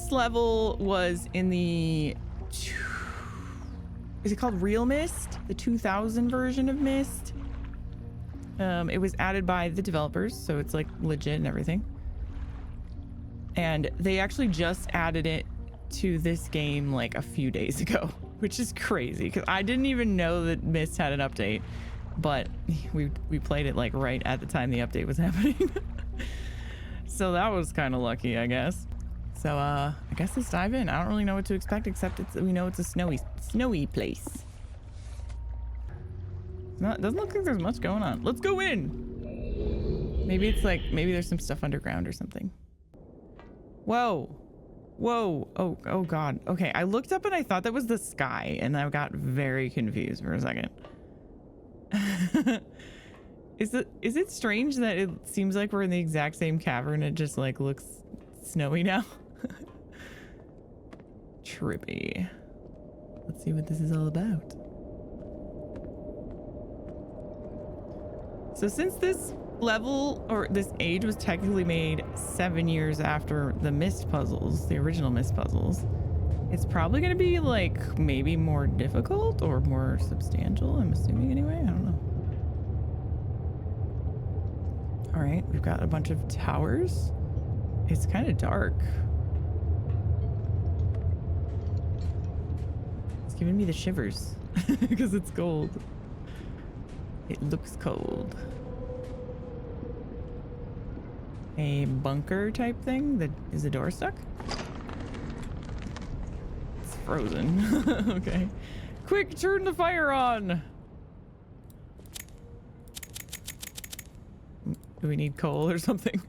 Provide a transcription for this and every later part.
this level was in the... Is it called RealMYST? The 2000 version of Myst. It was added by the developers, so it's like legit and everything. And they actually just added it to this game like a few days ago, which is crazy because I didn't even know that Myst had an update, but we played it like right at the time the update was happening. So that was kind of lucky, I guess. So I guess let's dive in. I don't really know what to expect except we know it's a snowy place. It doesn't look like there's much going on. Let's go in. Maybe it's like, maybe there's some stuff underground or something. Whoa. Whoa. Oh God. Okay. I looked up and I thought that was the sky and I got very confused for a second. Is it strange that it seems like we're in the exact same cavern? It just like looks snowy now. Trippy. Let's see what this is all about. So since this level or this age was technically made 7 years after the Myst puzzles, the original Myst puzzles, it's probably going to be like maybe more difficult or more substantial, I'm assuming anyway. I don't know. All right, we've got a bunch of towers. It's kind of dark. It's giving me the shivers because it's cold. It looks cold. A bunker type thing? Is the door stuck? It's frozen. Okay. Quick, turn the fire on. Do we need coal or something?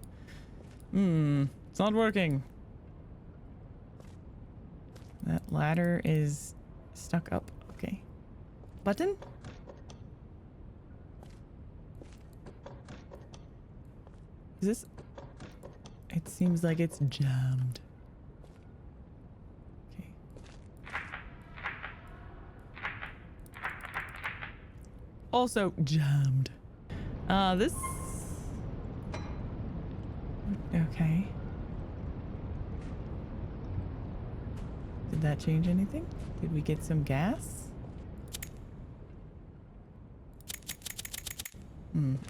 It's not working. That ladder is stuck up. Okay. Button? Is this... It seems like it's jammed. Okay. Also jammed. This... Okay. Did that change anything? Did we get some gas?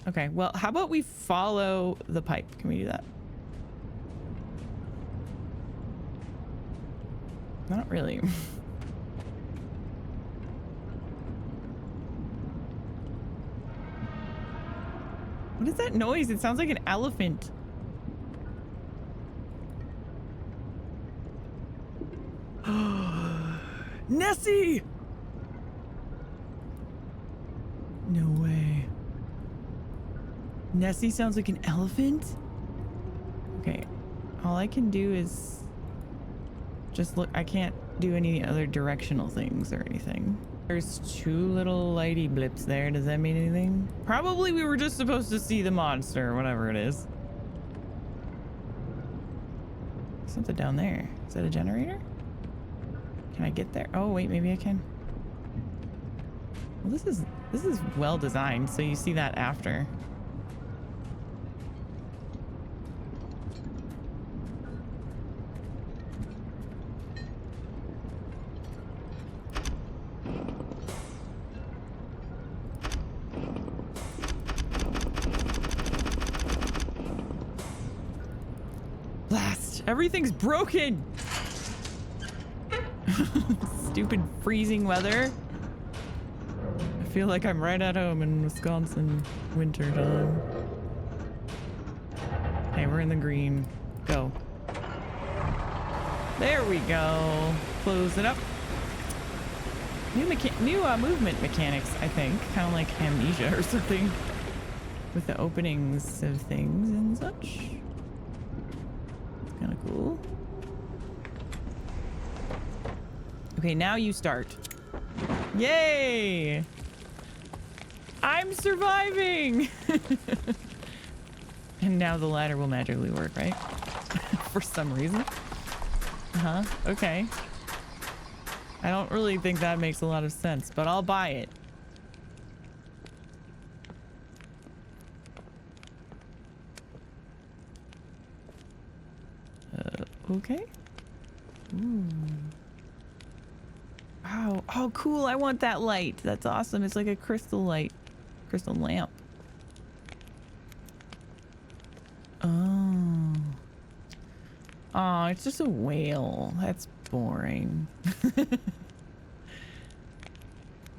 Okay, well, how about we follow the pipe? Can we do that? Not really. What is that noise? It sounds like an elephant. Nessie! No way. Nessie sounds like an elephant? Okay. All I can do is just look. I can't do any other directional things or anything. There's 2 little lighty blips there. Does that mean anything? Probably we were just supposed to see the monster or whatever it is. Something down there. Is that a generator? Can I get there? Oh wait, maybe I can. Well, this is well designed, so you see that after. Blast! Everything's broken! Stupid freezing weather. I feel like I'm right at home in Wisconsin winter time. Hey, we're in the green. Go. There we go. Close it up. New movement mechanics, I think. Kind of like Amnesia or something. With the openings of things and such. Kind of cool. Okay, now you start. Yay! I'm surviving! And now the ladder will magically work, right? For some reason. Uh-huh, okay. I don't really think that makes a lot of sense, but I'll buy it. Okay. Ooh. Wow. Oh, cool. I want that light. That's awesome. It's like a crystal light. Crystal lamp. Oh. Oh, it's just a whale. That's boring.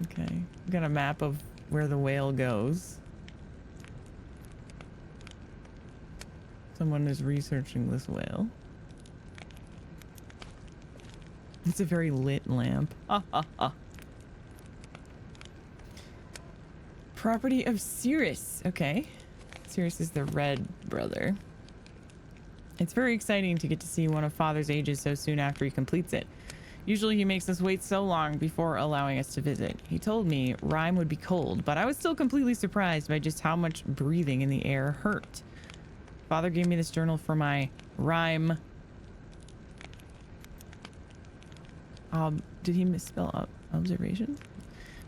Okay. We got a map of where the whale goes. Someone is researching this whale. It's a very lit lamp. Ha ha ha. Property of Cirrus. Okay. Cirrus is the red brother. It's very exciting to get to see one of Father's ages so soon after he completes it. Usually he makes us wait so long before allowing us to visit. He told me Rime would be cold, but I was still completely surprised by just how much breathing in the air hurt. Father gave me this journal for my Rime. Did he misspell observation?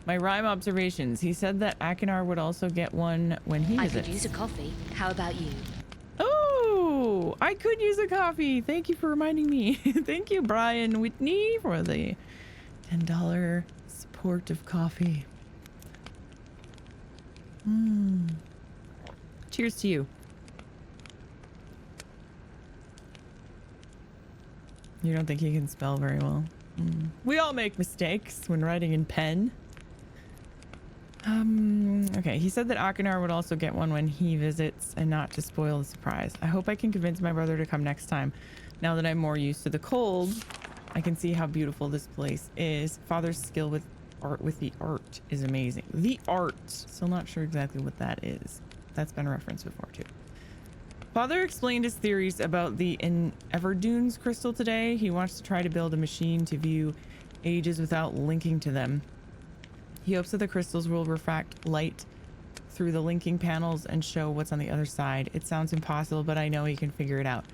My Rime observations. He said that Akinar would also get one when he visits. I could use a coffee. How about you? Oh, I could use a coffee. Thank you for reminding me. Thank you, Brian Whitney, for the $10 support of coffee. Cheers to you. You don't think he can spell very well? We all make mistakes when writing in pen. Okay, he said that Akinar would also get one when he visits and not to spoil the surprise. I hope I can convince my brother to come next time. Now that I'm more used to the cold, I can see how beautiful this place is. Father's skill with the art is amazing. The art. Still not sure exactly what that is. That's been referenced before too. Father explained his theories about the Everdunes crystal today. He wants to try to build a machine to view ages without linking to them. He hopes that the crystals will refract light through the linking panels and show what's on the other side. It sounds impossible, but I know he can figure it out.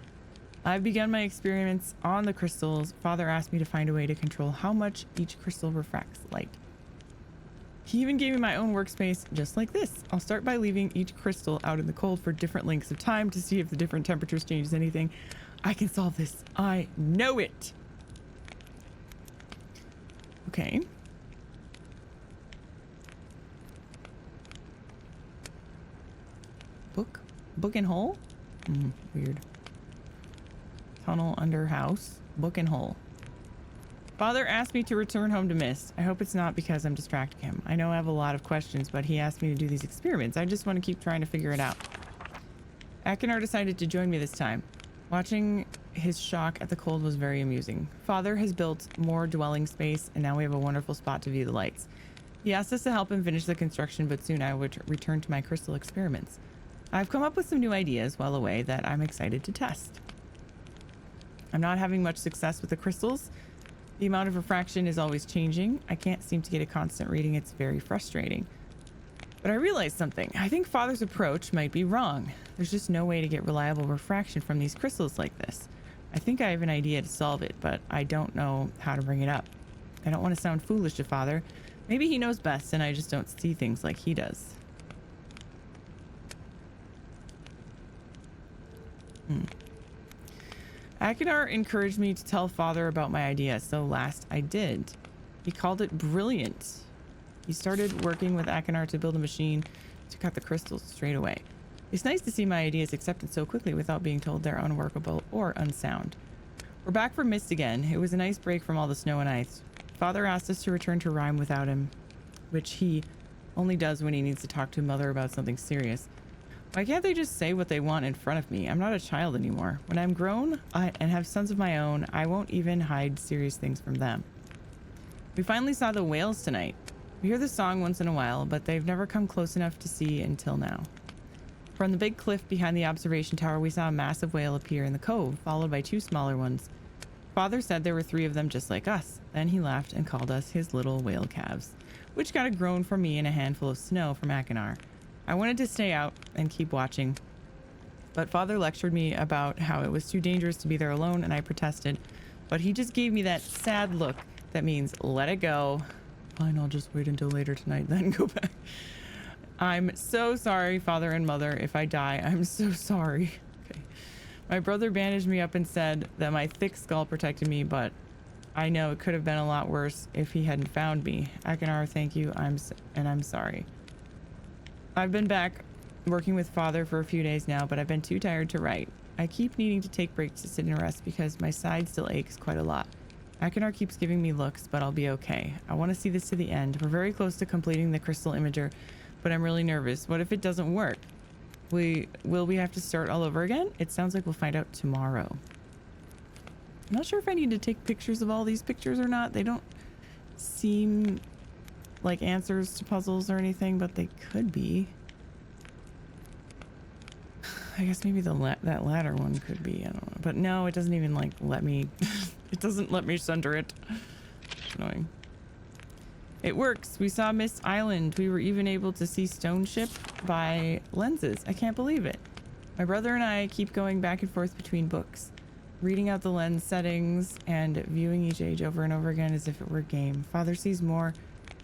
I've begun my experiments on the crystals. Father asked me to find a way to control how much each crystal refracts light. He even gave me my own workspace just like this. I'll start by leaving each crystal out in the cold for different lengths of time to see if the different temperatures changes anything. I can solve this. I know it. Okay. Book and hole? Weird. Tunnel under house. Book and hole. Father asked me to return home to Myst. I hope it's not because I'm distracting him. I know I have a lot of questions, but he asked me to do these experiments. I just want to keep trying to figure it out. Akinar decided to join me this time. Watching his shock at the cold was very amusing. Father has built more dwelling space, and now we have a wonderful spot to view the lights. He asked us to help him finish the construction, but soon I would return to my crystal experiments. I've come up with some new ideas while away that I'm excited to test. I'm not having much success with the crystals. The amount of refraction is always changing. I can't seem to get a constant reading. It's very frustrating. But I realized something. I think Father's approach might be wrong. There's just no way to get reliable refraction from these crystals like this. I think I have an idea to solve it, but I don't know how to bring it up. I don't want to sound foolish to Father. Maybe he knows best and I just don't see things like he does. Akinar encouraged me to tell Father about my idea, so last I did. He called it brilliant. He started working with Akinar to build a machine to cut the crystals straight away. It's nice to see my ideas accepted so quickly without being told they're unworkable or unsound. We're back from Myst again. It was a nice break from all the snow and ice. Father asked us to return to Rime without him, which he only does when he needs to talk to Mother about something serious. Why can't they just say what they want in front of me? I'm not a child anymore. When I'm grown and have sons of my own, I won't even hide serious things from them. We finally saw the whales tonight. We hear the song once in a while, but they've never come close enough to see until now. From the big cliff behind the observation tower, we saw a massive whale appear in the cove, followed by two smaller ones. Father said there were 3 of them just like us. Then he laughed and called us his little whale calves, which got a groan from me and a handful of snow from Akinar. I wanted to stay out and keep watching, but Father lectured me about how it was too dangerous to be there alone, and I protested. But he just gave me that sad look that means let it go. Fine, I'll just wait until later tonight, then go back. I'm so sorry, Father and Mother. If I die, I'm so sorry. Okay. My brother bandaged me up and said that my thick skull protected me, but I know it could have been a lot worse if he hadn't found me. Akinar, thank you. I'm sorry. I've been back working with father for a few days now, but I've been too tired to write. I keep needing to take breaks to sit and rest because my side still aches quite a lot. Akinar keeps giving me looks, but I'll be okay. I want to see this to the end. We're very close to completing the crystal imager, but I'm really nervous. What if it doesn't work? Will we have to start all over again? It sounds like we'll find out tomorrow. I'm not sure if I need to take pictures of all these pictures or not. They don't seem like answers to puzzles or anything, but they could be. I guess maybe that latter one could be. I don't know. But no, it doesn't even like let me. It doesn't let me center it. It's annoying. It works. We saw Myst Island. We were even able to see Stone Ship by lenses. I can't believe it. My brother and I keep going back and forth between books, reading out the lens settings and viewing each age over and over again as if it were a game. Father seems more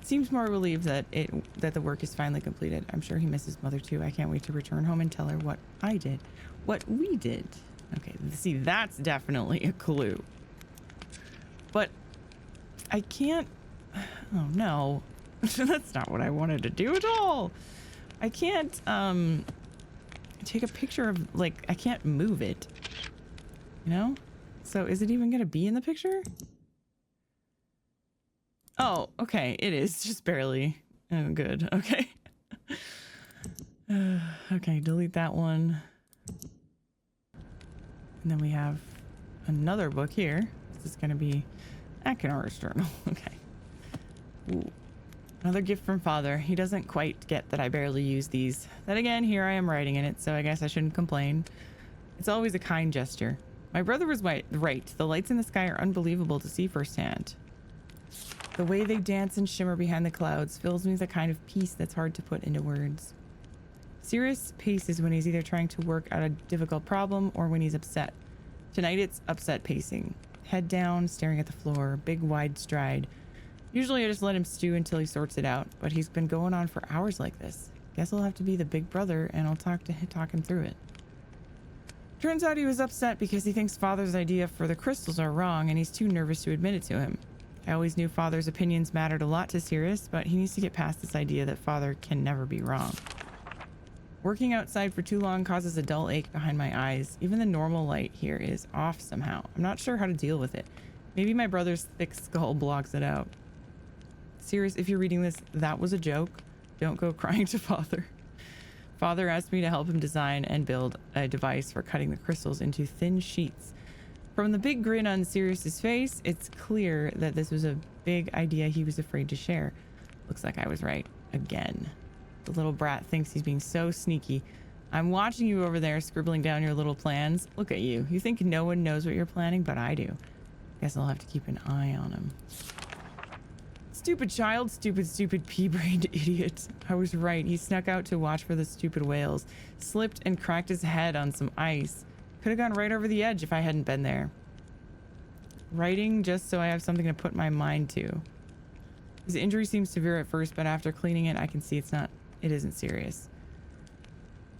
relieved that the work is finally completed. I'm sure he misses mother too. I can't wait to return home and tell her what I did, what we did. Okay, see, that's definitely a clue. But I can't. Oh no, that's not what I wanted to do at all. I can't take a picture of, like, I can't move it, you know? So is it even gonna be in the picture? Oh, okay, it is just barely. Oh, good. Okay. Okay, delete that one. And then we have another book here. This is gonna be Akinar's journal. Okay. Ooh. Another gift from father. He doesn't quite get that I barely use these. Then again, here I am writing in it, so I guess I shouldn't complain. It's always a kind gesture. My brother was right. The lights in the sky are unbelievable to see firsthand. The way they dance and shimmer behind the clouds fills me with a kind of peace that's hard to put into words. Sirius paces when he's either trying to work out a difficult problem or when he's upset. Tonight it's upset pacing. Head down, staring at the floor, big wide stride. Usually I just let him stew until he sorts it out, but he's been going on for hours like this. Guess I'll have to be the big brother and I'll talk him through it. Turns out he was upset because he thinks father's idea for the crystals are wrong and he's too nervous to admit it to him. I always knew father's opinions mattered a lot to Sirius, but he needs to get past this idea that father can never be wrong. Working outside for too long causes a dull ache behind my eyes. Even the normal light here is off somehow. I'm not sure how to deal with it. Maybe my brother's thick skull blocks it out. Sirius, if you're reading this, that was a joke. Don't go crying to father. Father asked me to help him design and build a device for cutting the crystals into thin sheets. From the big grin on Sirius's face, it's clear that this was a big idea he was afraid to share. Looks like I was right again. The little brat thinks he's being so sneaky. I'm watching you over there scribbling down your little plans. Look at you. You think no one knows what you're planning, but I do. Guess I'll have to keep an eye on him. Stupid child, stupid pea-brained idiot. I was right. He snuck out to watch for the stupid whales, slipped and cracked his head on some ice. Could have gone right over the edge if I hadn't been there. Writing just so I have something to put my mind to. His injury seems severe at first, but after cleaning it, I can see it isn't serious.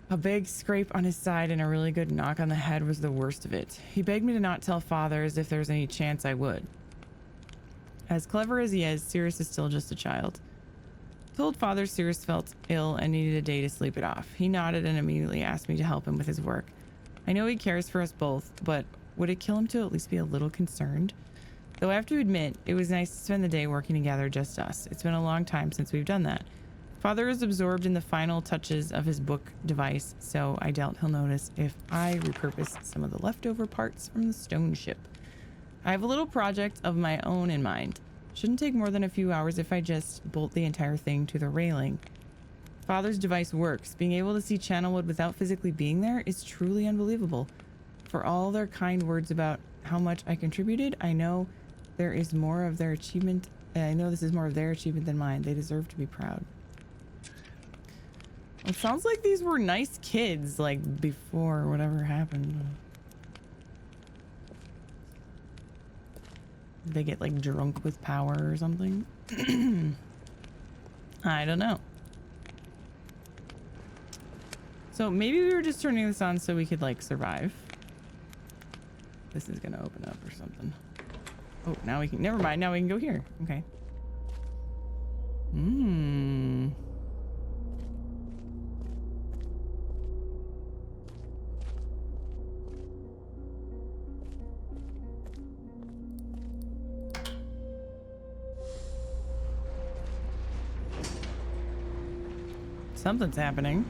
A big scrape on his side and a really good knock on the head was the worst of it. He begged me to not tell father as if there's any chance I would. As clever as he is, Sirius is still just a child. Told father Sirius felt ill and needed a day to sleep it off. He nodded and immediately asked me to help him with his work. I know he cares for us both, but would it kill him to at least be a little concerned? Though I have to admit, it was nice to spend the day working together, just us. It's been a long time since we've done that. Father is absorbed in the final touches of his book device, so I doubt he'll notice if I repurpose some of the leftover parts from the stone ship. I have a little project of my own in mind. Shouldn't take more than a few hours if I just bolt the entire thing to the railing. Father's device works. Being able to see Channelwood without physically being there is truly unbelievable. For all their kind words about how much I contributed, I know there is more of their achievement. I know this is more of their achievement than mine. They deserve to be proud. Well, it sounds like these were nice kids, like before whatever happened. They get like drunk with power or something. I don't know. So maybe we were just turning this on so we could like survive. This is gonna open up or something. Oh, now we can, never mind. Now we can go here. Okay. Something's happening.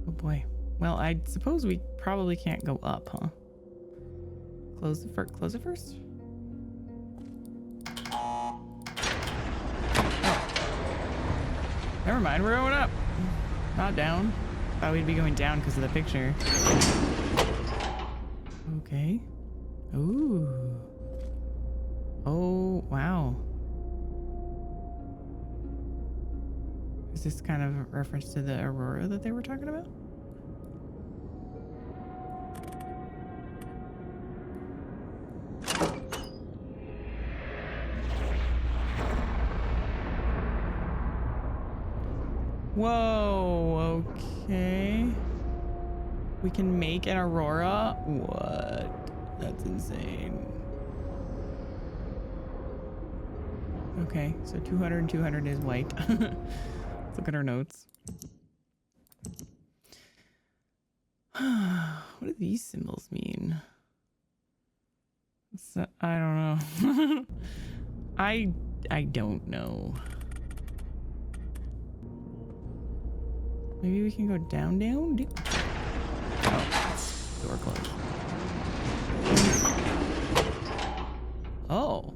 Oh boy. Well, I suppose we probably can't go up, huh? Close it first. Oh. Never mind, we're going up. Not down. Thought we'd be going down because of the picture. Okay. Ooh. Oh, wow. Is this kind of a reference to the aurora that they were talking about? Whoa, okay. We can make an aurora? What? That's insane. Okay, so 200 and 200 is white. Let's look at our notes. What do these symbols mean? I don't know. I don't know. Maybe we can go down. Oh, door closed. Oh.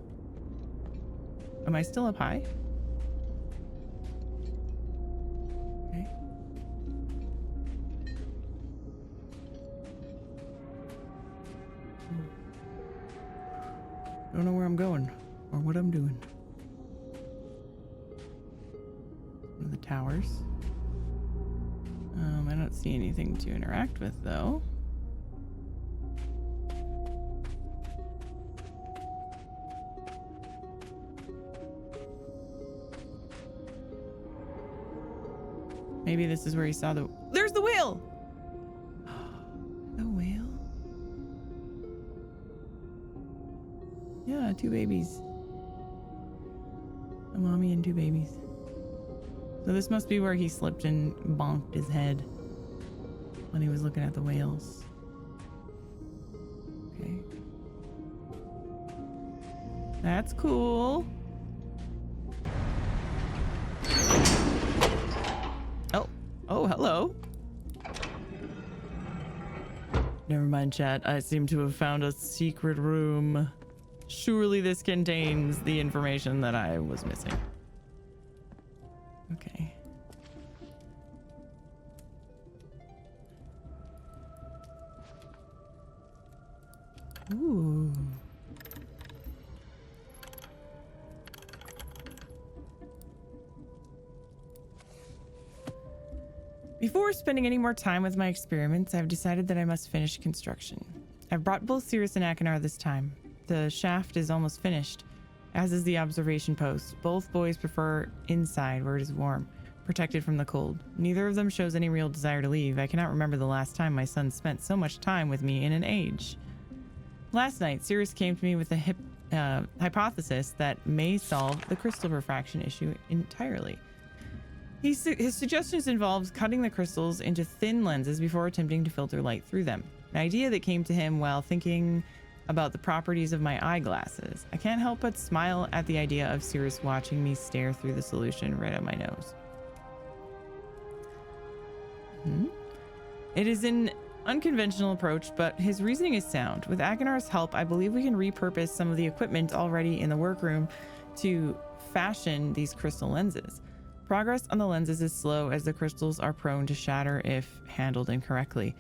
Am I still up high? Okay. Don't know where I'm going or what I'm doing. One of the towers. I don't see anything to interact with though. Maybe this is where he saw there's the whale! The whale? Yeah, 2 babies. A mommy and 2 babies. So this must be where he slipped and bonked his head when he was looking at the whales. Okay. That's cool. Oh, hello. Never mind, chat. I seem to have found a secret room. Surely this contains the information that I was missing. Okay. Ooh. Before spending any more time with my experiments, I've decided that I must finish construction. I've brought both Cirrus and Akinar this time. The shaft is almost finished, as is the observation post. Both boys prefer inside where it is warm, protected from the cold. Neither of them shows any real desire to leave. I cannot remember the last time my son spent so much time with me in an age. Last night, Cirrus came to me with a hypothesis that may solve the crystal refraction issue entirely. His suggestions involved cutting the crystals into thin lenses before attempting to filter light through them. An idea that came to him while thinking about the properties of my eyeglasses. I can't help but smile at the idea of Cirrus watching me stare through the solution right at my nose. It is an unconventional approach, but his reasoning is sound. With Akinar's help, I believe we can repurpose some of the equipment already in the workroom to fashion these crystal lenses. Progress on the lenses is slow as the crystals are prone to shatter if handled incorrectly.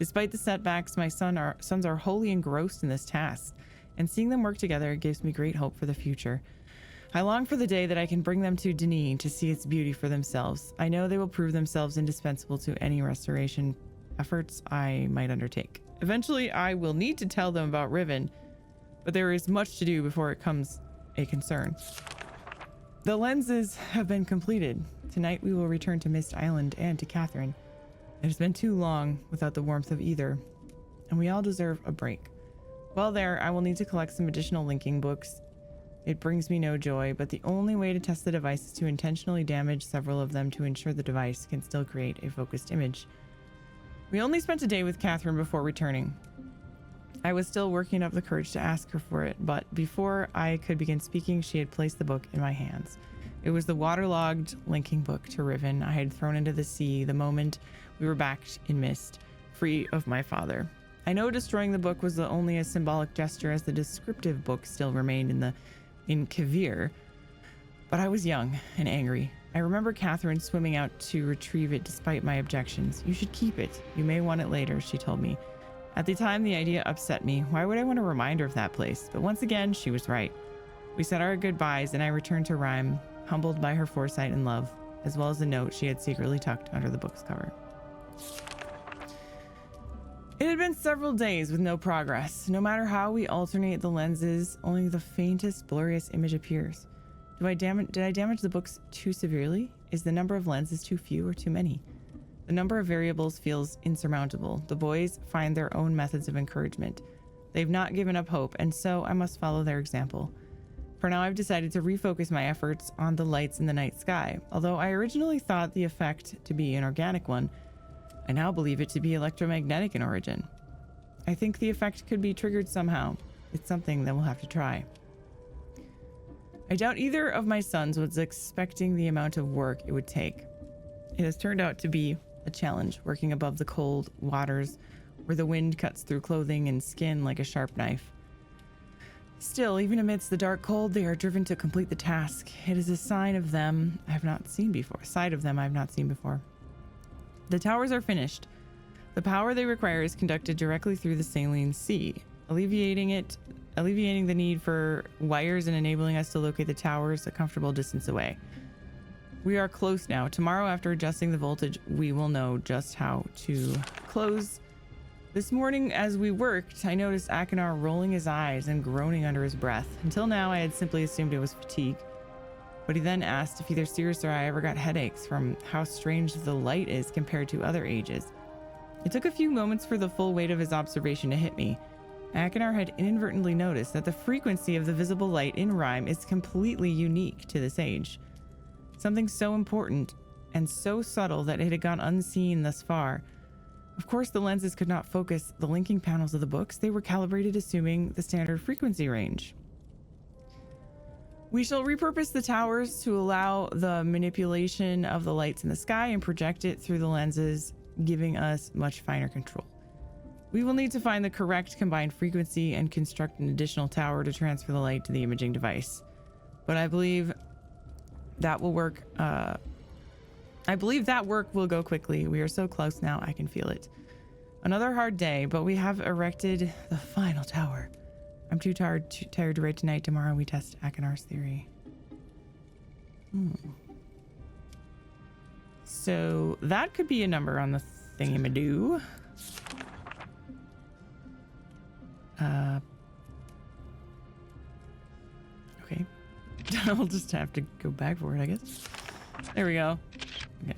Despite the setbacks, my sons are wholly engrossed in this task, and seeing them work together gives me great hope for the future. I long for the day that I can bring them to Denis to see its beauty for themselves. I know they will prove themselves indispensable to any restoration efforts I might undertake. Eventually, I will need to tell them about Riven, but there is much to do before it becomes a concern. The lenses have been completed. Tonight we will return to Myst Island and to Catherine. It has been too long without the warmth of either, and we all deserve a break. While there, I will need to collect some additional linking books. It brings me no joy, but the only way to test the device is to intentionally damage several of them to ensure the device can still create a focused image. We only spent a day with Catherine before returning. I was still working up the courage to ask her for it, but before I could begin speaking, she had placed the book in my hands. It was the waterlogged linking book to Riven I had thrown into the sea the moment we were back in Myst, free of my father. I know destroying the book was only a symbolic gesture, as the descriptive book still remained in Kavir, but I was young and angry. I remember Catherine swimming out to retrieve it despite my objections. You should keep it. You may want it later, she told me. At the time, the idea upset me. Why would I want a reminder of that place? But once again, she was right. We said our goodbyes, and I returned to Rime, humbled by her foresight and love, as well as the note she had secretly tucked under the book's cover. It had been several days with no progress. No matter how we alternate the lenses, only the faintest, blurriest image appears. Did I damage the books too severely? Is the number of lenses too few or too many? The number of variables feels insurmountable. The boys find their own methods of encouragement. They've not given up hope, and so I must follow their example. For now, I've decided to refocus my efforts on the lights in the night sky. Although I originally thought the effect to be an organic one, I now believe it to be electromagnetic in origin. I think the effect could be triggered somehow. It's something that we'll have to try. I doubt either of my sons was expecting the amount of work it would take. It has turned out to be a challenge, working above the cold waters where the wind cuts through clothing and skin like a sharp knife. Still, even amidst the dark cold, they are driven to complete the task. It is a sign of them I have not seen before. A side of them I have not seen before. The towers are finished. The power they require is conducted directly through the saline sea, alleviating the need for wires and enabling us to locate the towers a comfortable distance away. We are close now. Tomorrow, after adjusting the voltage, we will know just how to close. This morning, as we worked, I noticed Akinar rolling his eyes and groaning under his breath. Until now, I had simply assumed it was fatigue. But he then asked if either Sirius or I ever got headaches from how strange the light is compared to other ages. It took a few moments for the full weight of his observation to hit me. Akinar had inadvertently noticed that the frequency of the visible light in Rime is completely unique to this age. Something so important and so subtle that it had gone unseen thus far. Of course, the lenses could not focus the linking panels of the books. They were calibrated assuming the standard frequency range. We shall repurpose the towers to allow the manipulation of the lights in the sky and project it through the lenses, giving us much finer control. We will need to find the correct combined frequency and construct an additional tower to transfer the light to the imaging device. But I believe that will work. I believe that work will go quickly. We are so close now, I can feel it. Another hard day, but we have erected the final tower. I'm too tired to write tonight. Tomorrow we test Akinar's theory. So that could be a number on the thingamadoo. Okay. I'll just have to go back for it, I guess. There we go. Okay.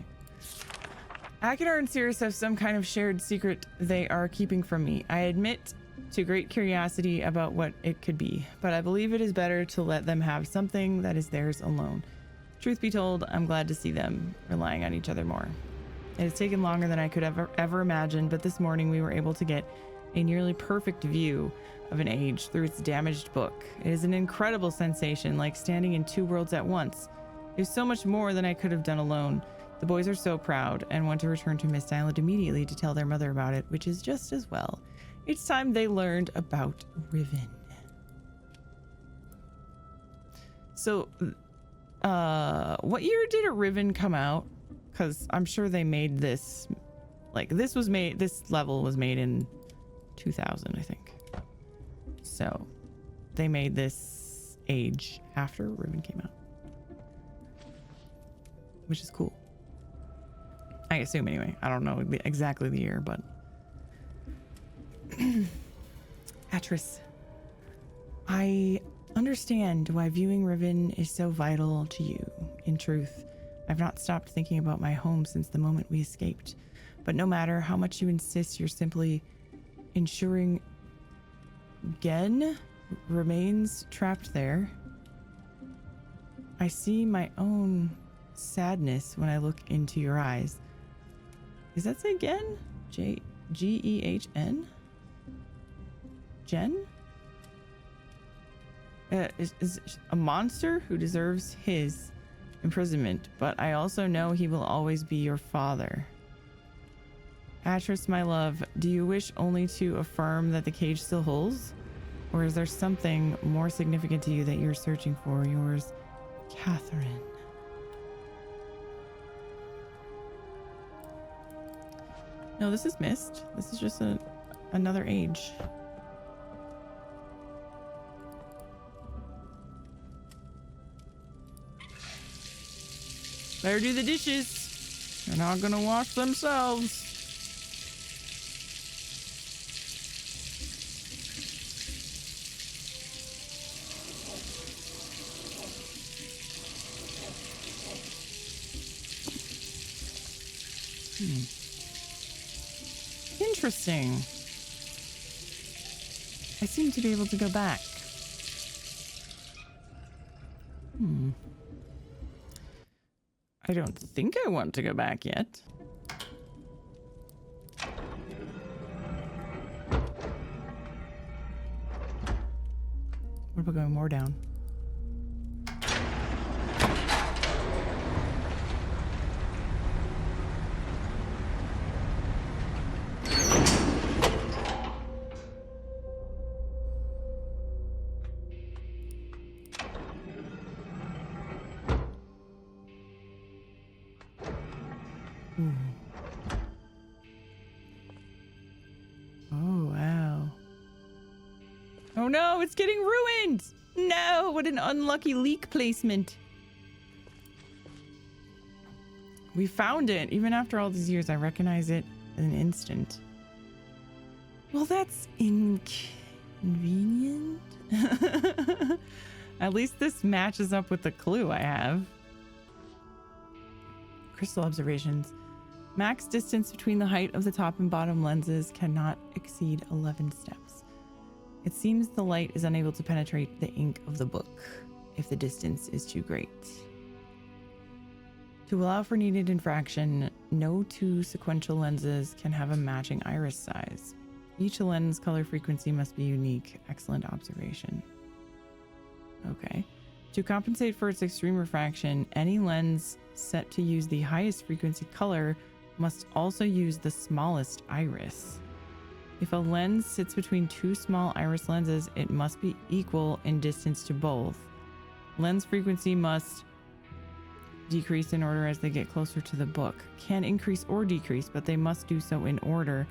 Akinar and Sirius have some kind of shared secret they are keeping from me. I admit to great curiosity about what it could be, but I believe it is better to let them have something that is theirs alone. Truth be told, I'm glad to see them relying on each other more. It has taken longer than I could ever imagine, but this morning we were able to get a nearly perfect view of an age through its damaged book. It is an incredible sensation, like standing in two worlds at once. It is so much more than I could have done alone. The boys are so proud and want to return to Myst Island immediately to tell their mother about it, which is just as well. It's time they learned about Riven. So, what year did a Riven come out? Because I'm sure they made this, like, this level was made in 2000, I think. So, they made this age after Riven came out. Which is cool. I assume, anyway. I don't know exactly the year, but... Atrus, I understand why viewing Riven is so vital to you. In truth, I've not stopped thinking about my home since the moment we escaped. But no matter how much you insist, you're simply ensuring Gen remains trapped there. I see my own sadness when I look into your eyes. Does that say Gen? G-E-H-N? Gen? Is a monster who deserves his imprisonment, but I also know he will always be your father. Atrus, my love, do you wish only to affirm that the cage still holds? Or is there something more significant to you that you're searching for? Yours, Catherine. No, this is Myst. This is just another age. Better do the dishes. They're not gonna wash themselves. Interesting. I seem to be able to go back. I don't think I want to go back yet. What about going more down? Oh, wow. Oh no, it's getting ruined! No, what an unlucky leak placement. We found it. Even after all these years, I recognize it in an instant. Well, that's inconvenient. At least this matches up with the clue I have. Crystal observations. Max distance between the height of the top and bottom lenses cannot exceed 11 steps. It seems the light is unable to penetrate the ink of the book if the distance is too great. To allow for needed infraction, no two sequential lenses can have a matching iris size. Each lens color frequency must be unique. Excellent observation. Okay. To compensate for its extreme refraction, any lens set to use the highest frequency color must also use the smallest iris. If a lens sits between two small iris lenses, it must be equal in distance to both. Lens frequency must decrease in order as they get closer to the book. Can increase or decrease, but they must do so in order.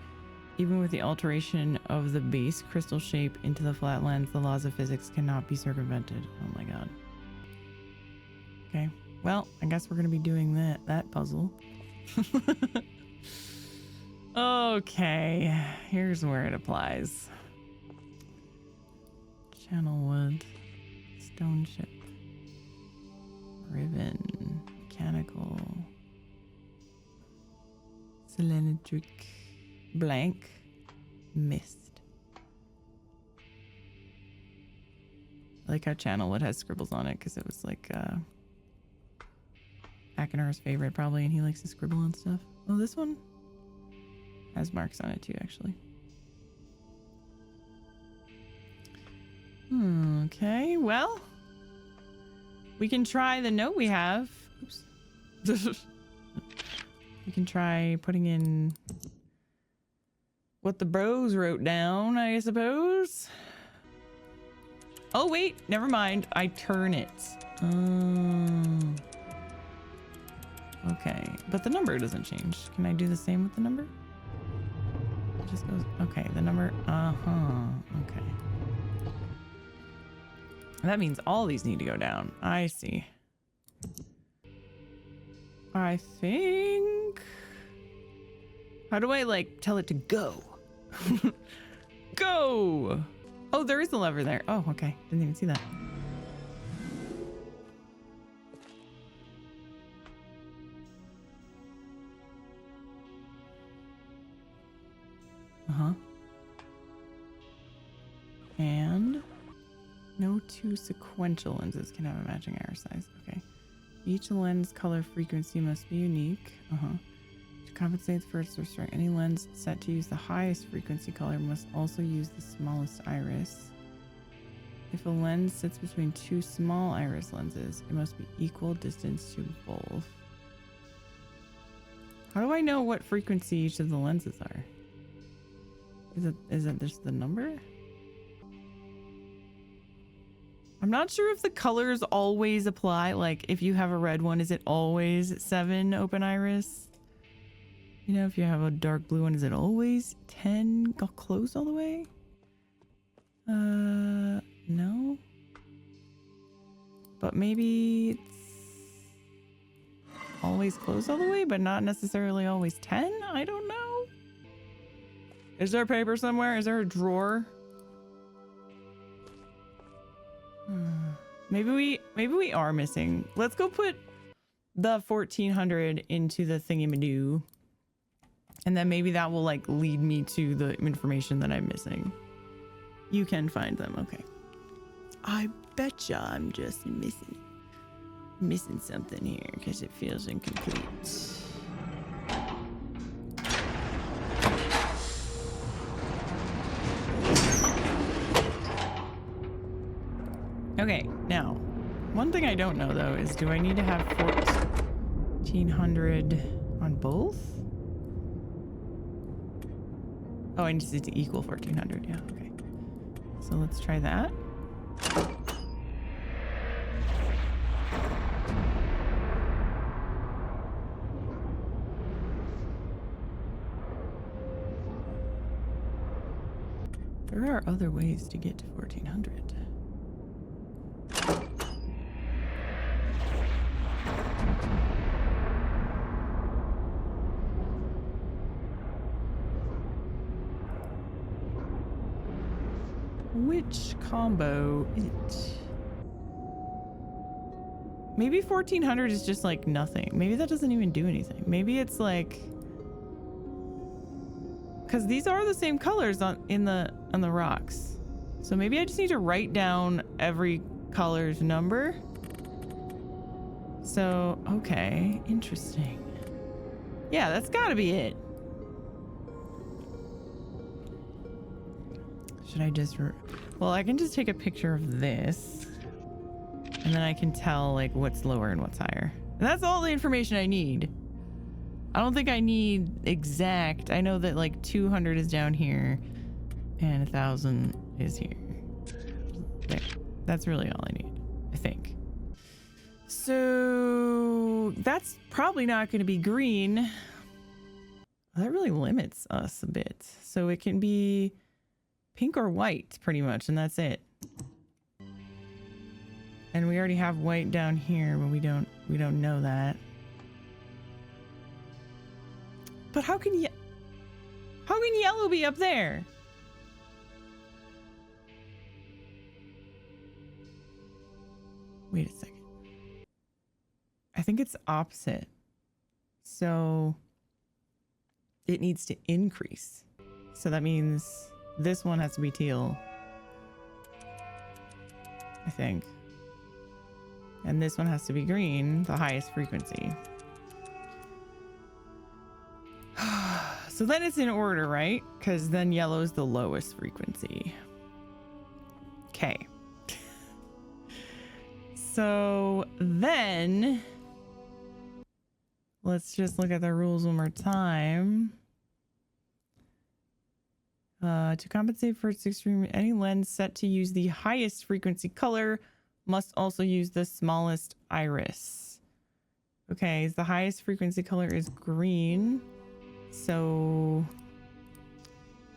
Even with the alteration of the base crystal shape into the flat lens, the laws of physics cannot be circumvented. Oh my god. Okay, well, I guess we're gonna be doing that puzzle. Okay, here's where it applies. Channel wood, stone ship, Riven, mechanical, cylindric, blank, Myst. I like how channel wood has scribbles on it because it was like Akinar's favorite probably, and he likes to scribble and stuff. Oh, this one has marks on it too, actually. Okay, well, we can try the note we have. Oops. We can try putting in what the bros wrote down, I suppose. Oh, wait, never mind. I turn it. Okay, but the number doesn't change. Can I do the same with the number? It just goes, okay, the number, okay. That means all these need to go down. I see. I think... How do I, like, tell it to go? Go! Oh, there is a lever there. Oh, okay. Didn't even see that. And no two sequential lenses can have a matching iris size. Okay. Each lens color frequency must be unique. To compensate for its restraint, any lens set to use the highest frequency color must also use the smallest iris. If a lens sits between two small iris lenses, it must be equal distance to both. How do I know what frequency each of the lenses are? Is it just the number? I'm not sure if the colors always apply. Like if you have a red one, is it always 7 open iris? You know, if you have a dark blue one, is it always 10 closed all the way? No. But maybe it's always closed all the way, but not necessarily always 10? I don't know. Is there paper somewhere? Is there a drawer? Maybe we are missing. Let's go put the 1400 into the thingy-madoo. And then maybe that will like lead me to the information that I'm missing. You can find them. Okay. I betcha I'm just missing something here because it feels incomplete. Okay, now, one thing I don't know though is, do I need to have 1400 on both? Oh, I need it to equal 1400. Yeah, okay. So let's try that. There are other ways to get to 1400. Which combo is it? Maybe 1400 is just like nothing. Maybe that doesn't even do anything. Maybe it's like, because these are the same colors on the rocks. So maybe I just need to write down every color's number. So, okay, interesting. Yeah, that's gotta be it. Should I just, well, I can just take a picture of this and then I can tell like what's lower and what's higher. And that's all the information I need. I don't think I need exact. I know that like 200 is down here and 1000 is here. There. That's really all I need, I think. So that's probably not going to be green. That really limits us a bit. So it can be pink or white pretty much, and that's it. And we already have white down here, but we don't know that. But how can yellow be up there? Wait a second. I think it's opposite. So it needs to increase. So that means this one has to be teal, I think. And this one has to be green, the highest frequency. So then it's in order, right? Because then yellow is the lowest frequency. Okay. So then let's just look at the rules one more time. To compensate for its extreme, any lens set to use the highest frequency color must also use the smallest iris. Okay, the highest frequency color is green. So,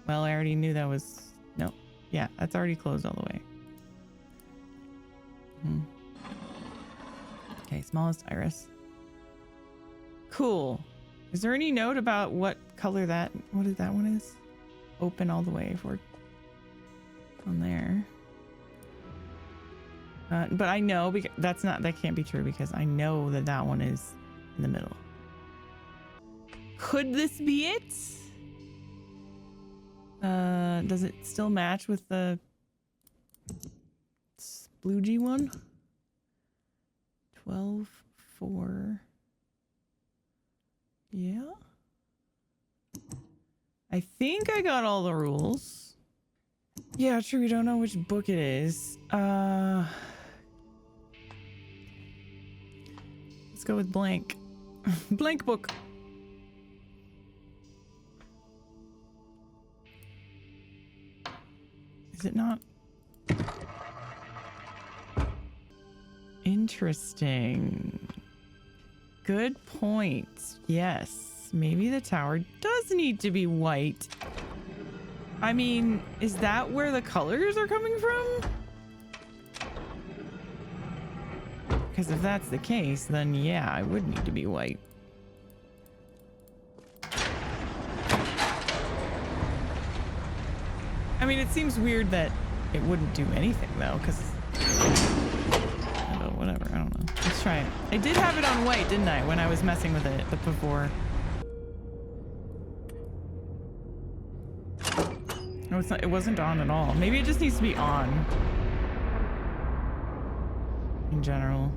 well, I already knew that was, no. Yeah, that's already closed all the way. Okay, smallest iris. Cool. Is there any note about what color that one is? Open all the way for on there. But I know because that can't be true because I know that one is in the middle. Could this be it? Does it still match with the sploogey one? 12, 4. Yeah. I think I got all the rules. Yeah, true. We don't know which book it is. Let's go with blank. Blank book. Is it not? Interesting. Good point. Yes. Maybe the tower does need to be white. I mean, is that where the colors are coming from? Because if that's the case, then yeah, I would need to be white. I mean, it seems weird that it wouldn't do anything though, because whatever, I don't know. Let's try it. I did have it on white, didn't I, when I was messing with it before? No, it's not, it wasn't on at all. Maybe it just needs to be on in general.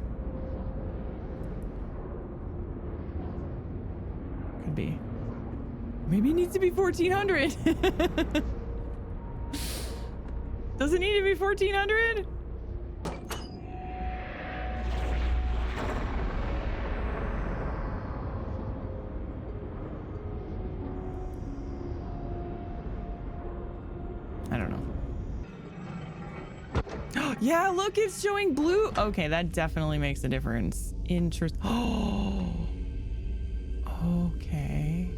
Could be. Maybe it needs to be 1400. Does it need to be 1400? I don't know. Yeah, look, it's showing blue. Okay, that definitely makes a difference. Oh, okay.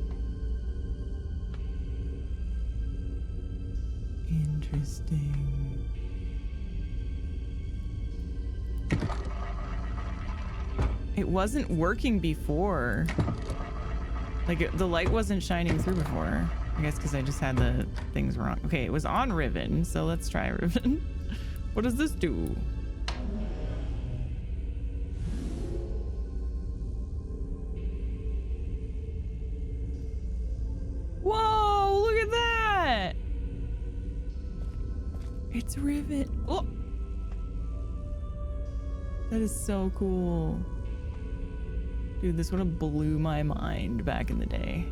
Interesting. It wasn't working before. Like, the light wasn't shining through before. I guess because I just had the things wrong. Okay, it was on Riven, so let's try Riven. What does this do? Whoa, look at that! It's Riven. Oh! That is so cool. Dude, this would have blew my mind back in the day.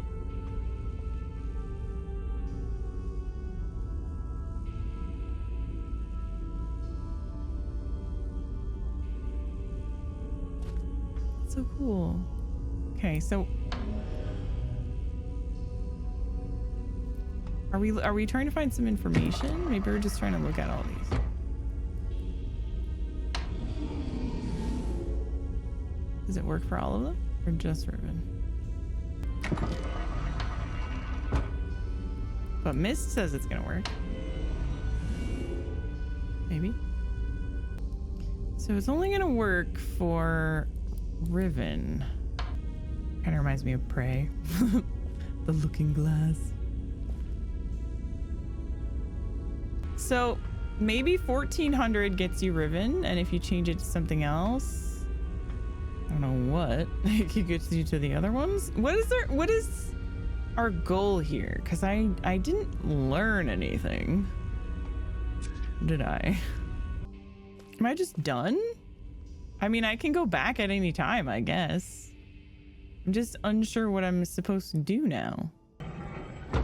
So cool. Okay, so are we trying to find some information? Maybe we're just trying to look at all these. Does it work for all of them or just Riven? But Myst says it's gonna work. Maybe. So it's only gonna work for Riven. Kind of reminds me of Prey. The looking glass. So maybe 1400 gets you Riven, and if you change it to something else, I don't know what, it could get you to the other ones. What is our goal here? Because I didn't learn anything. Did I? Am I just done? I mean, I can go back at any time, I guess. I'm just unsure what I'm supposed to do now.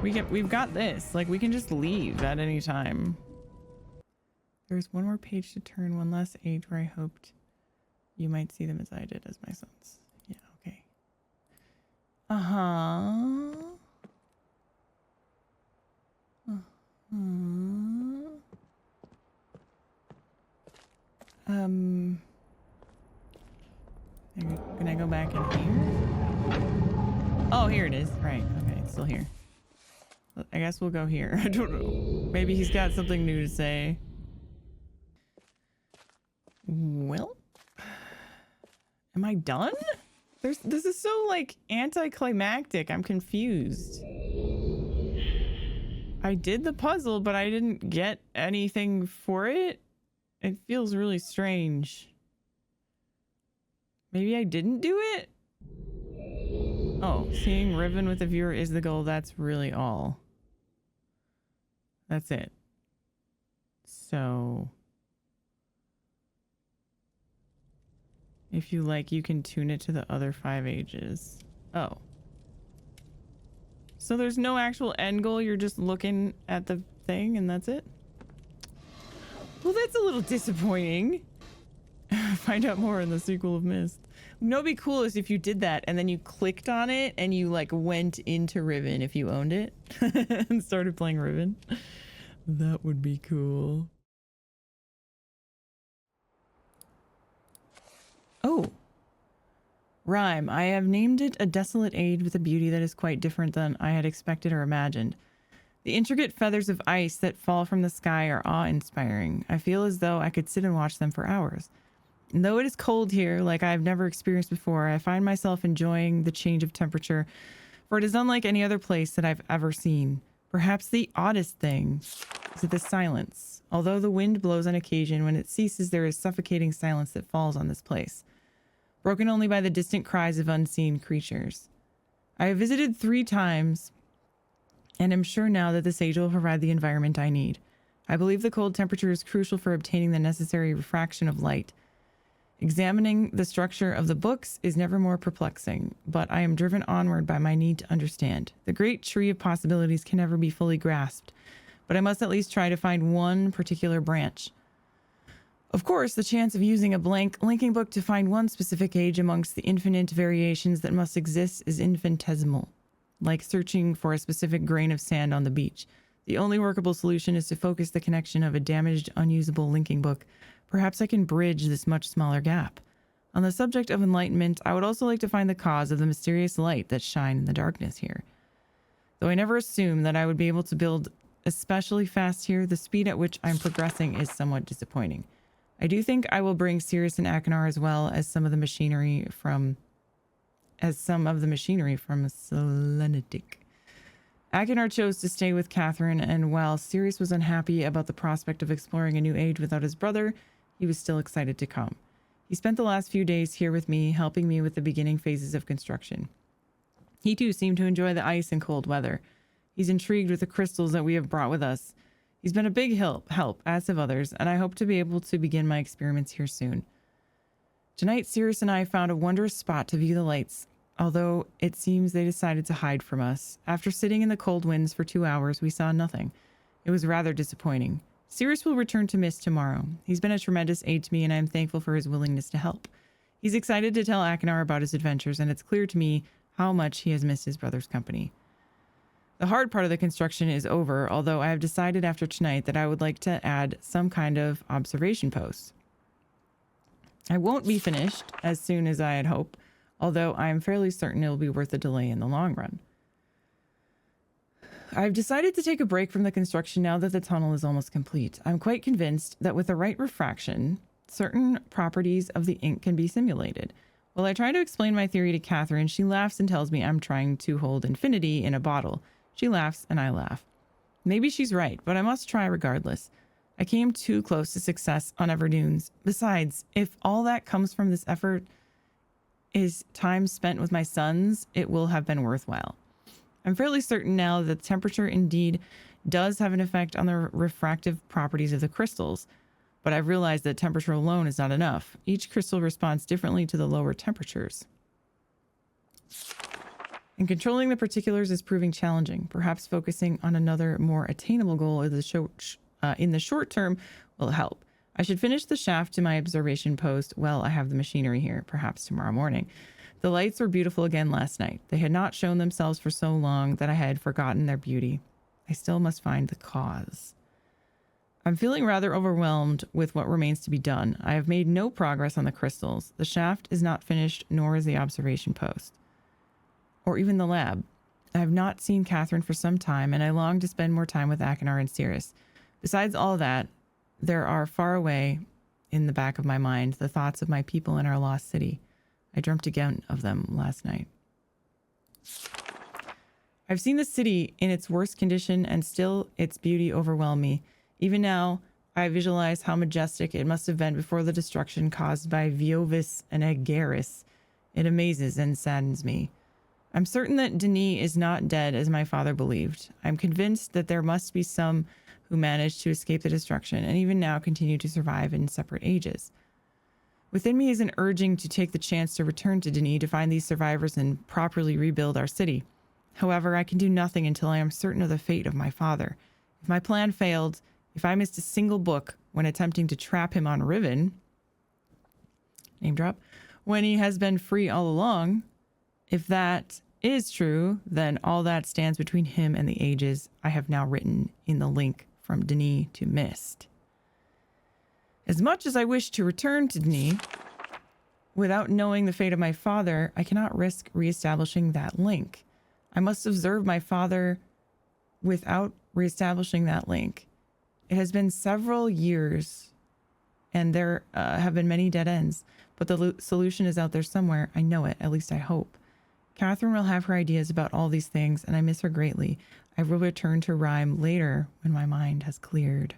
We've got this. Like, we can just leave at any time. There's one more page to turn, one last age where I hoped you might see them as I did as my sons. Yeah, okay. Uh-huh. Can I go back in here? Oh, here it is. Right. Okay, it's still here. I guess we'll go here. I don't know. Maybe he's got something new to say. Well, am I done? This is so like anticlimactic. I'm confused. I did the puzzle, but I didn't get anything for it. It feels really strange. Maybe I didn't do it? Oh, seeing Riven with the viewer is the goal. That's really all. That's it. So if you like, you can tune it to the other 5 ages. Oh. So there's no actual end goal. You're just looking at the thing and that's it? Well, that's a little disappointing. Find out more in the sequel of Myst. You know, what'd be cool is if you did that and then you clicked on it and you like went into Riven if you owned it and started playing Riven. That would be cool. Oh. Rime, I have named it a desolate age with a beauty that is quite different than I had expected or imagined. The intricate feathers of ice that fall from the sky are awe-inspiring. I feel as though I could sit and watch them for hours. And though it is cold here, like I have never experienced before, I find myself enjoying the change of temperature, for it is unlike any other place that I've ever seen. Perhaps the oddest thing is the silence. Although the wind blows on occasion, when it ceases, there is suffocating silence that falls on this place, broken only by the distant cries of unseen creatures. I have visited 3 times, and am sure now that the sage will provide the environment I need. I believe the cold temperature is crucial for obtaining the necessary refraction of light. Examining the structure of the books is never more perplexing, but I am driven onward by my need to understand. The great tree of possibilities can never be fully grasped, but I must at least try to find one particular branch. Of course, the chance of using a blank linking book to find one specific age amongst the infinite variations that must exist is infinitesimal, like searching for a specific grain of sand on the beach. The only workable solution is to focus the connection of a damaged, unusable linking book. Perhaps I can bridge this much smaller gap. On the subject of enlightenment, I would also like to find the cause of the mysterious light that shine in the darkness here. Though I never assumed that I would be able to build especially fast here, the speed at which I'm progressing is somewhat disappointing. I do think I will bring Sirius and Akinar as well as some of the machinery from Selenitic. Akinar chose to stay with Catherine, and while Sirius was unhappy about the prospect of exploring a new age without his brother, he was still excited to come. He spent the last few days here with me, helping me with the beginning phases of construction. He too seemed to enjoy the ice and cold weather. He's intrigued with the crystals that we have brought with us. He's been a big help, as have others, and I hope to be able to begin my experiments here soon. Tonight, Sirius and I found a wondrous spot to view the lights, although it seems they decided to hide from us. After sitting in the cold winds for 2 hours, we saw nothing. It was rather disappointing. Sirius will return to Myst tomorrow. He's been a tremendous aid to me, and I am thankful for his willingness to help. He's excited to tell Akinar about his adventures, and it's clear to me how much he has missed his brother's company. The hard part of the construction is over, although I have decided after tonight that I would like to add some kind of observation post. I won't be finished as soon as I had hoped, although I am fairly certain it will be worth the delay in the long run. I've decided to take a break from the construction now that the tunnel is almost complete. I'm quite convinced that with the right refraction, certain properties of the ink can be simulated. While I try to explain my theory to Catherine, she laughs and tells me I'm trying to hold infinity in a bottle. She laughs and I laugh. Maybe she's right, but I must try regardless. I came too close to success on Everdunes. Besides, if all that comes from this effort is time spent with my sons, it will have been worthwhile. I'm fairly certain now that the temperature indeed does have an effect on the refractive properties of the crystals, but I've realized that temperature alone is not enough. Each crystal responds differently to the lower temperatures, and controlling the particulars is proving challenging. Perhaps focusing on another more attainable goal in the short term will help. I should finish the shaft to my observation post while I have the machinery here, perhaps tomorrow morning. The lights were beautiful again last night. They had not shown themselves for so long that I had forgotten their beauty. I still must find the cause. I'm feeling rather overwhelmed with what remains to be done. I have made no progress on the crystals. The shaft is not finished, nor is the observation post, or even the lab. I have not seen Catherine for some time, and I long to spend more time with Akinar and Sirius. Besides all that, there are far away in the back of my mind the thoughts of my people in our lost city. I dreamt again of them last night. I've seen the city in its worst condition, and still its beauty overwhelmed me. Even now, I visualize how majestic it must have been before the destruction caused by Viovis and Aegaris. It amazes and saddens me. I'm certain that Denis is not dead as my father believed. I'm convinced that there must be some who managed to escape the destruction and even now continue to survive in separate ages. Within me is an urging to take the chance to return to Denis to find these survivors and properly rebuild our city. However, I can do nothing until I am certain of the fate of my father. If my plan failed, if I missed a single book when attempting to trap him on Riven, name drop, when he has been free all along, if that is true, then all that stands between him and the ages I have now written in the link from Denis to Myst. As much as I wish to return to Denis, without knowing the fate of my father, I cannot risk reestablishing that link. I must observe my father without reestablishing that link. It has been several years, and there have been many dead ends, but the solution is out there somewhere. I know it, at least I hope. Catherine will have her ideas about all these things, and I miss her greatly. I will return to Rime later when my mind has cleared.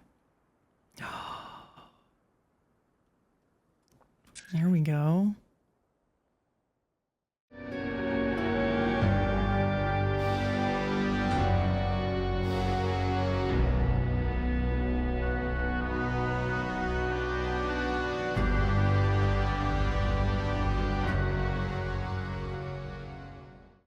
There we go.